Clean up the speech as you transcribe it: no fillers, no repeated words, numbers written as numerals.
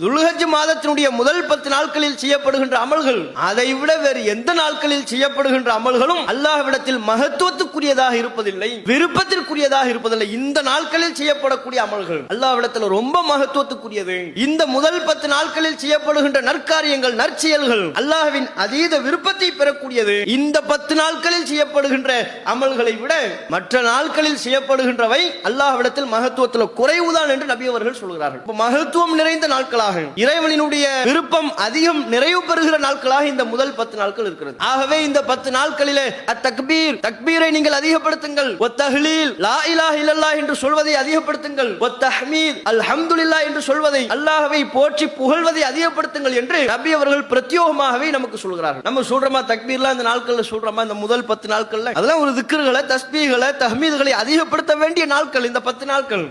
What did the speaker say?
துல்ஹஜ் மாதத்தினுடைய முதல் 10 நாட்களில் செய்யப்படுகின்ற அமல்கள் அதை விட வேறு எந்த நாட்களில் செய்யப்படுகின்ற அமல்களும் அல்லாஹ்விடத்தில் மகத்துவத்துக்குரியதாக இருப்பதில்லை, விருப்பத்திற்குரியதாக இருப்பதில்லை. இந்த நாட்களில் செய்யப்படக்கூடிய அமல்கள் அல்லாஹ்விடத்தில் ரொம்ப மகத்துவத்துக்குரியது. இந்த முதல் 10 நாட்களில் செய்யப்படுகின்ற நற்காரியங்கள், நற்செயல்கள் அல்லாஹ்வின் அதீத விருப்பத்தை பெறக்கூடியது. இந்த 10 நாட்களில் செய்யப்படுகின்ற அமல்களை விட மற்ற நாட்களில் செய்யப்படுகின்றவை அல்லாஹ்விடத்தில் மகத்துவத்தில் குறைவுதான் என்று நபி அவர்கள் சொல்கிறார்கள். மகத்துவம் நிறைந்த நாட்களாக, இறைவனினுடைய விருப்பம் அதிகம் நிறைவு பெறுகிற நாட்களாக இந்த முதல் 10 நாட்கள் இருக்கிறது. ஆகவே இந்த 10 நாட்களிலே அத்தக்பீர், தக்பீரை நீங்கள் அதிகப்படுத்துங்கள். வத்தஹ்லீல், லா இலாஹ இல்லல்லாஹ் என்று சொல்வதை அதிகப்படுத்துங்கள். வத்தஹ்மீத், அல்ஹம்துலில்லாஹ் என்று சொல்வதை, அல்லாஹ்வை போற்றி புகழ்வதை அதிகப்படுத்துங்கள் என்று நபி அவர்கள் பிரத்யோகமாகவே நமக்கு சொல்கிறார்கள். நம்ம சொல்றோமா தக்பீர்லாம் இந்த நாட்கள்ல சொல்றோமா? இந்த முதல் 10 நாட்கள்ல அதெல்லாம் ஒரு திக்ருகளை, தஸ்பீஹ்களை, தஹ்மீதுகளை அதிகப்படுத்த வேண்டிய நாட்கள் இந்த 10 நாட்கள்.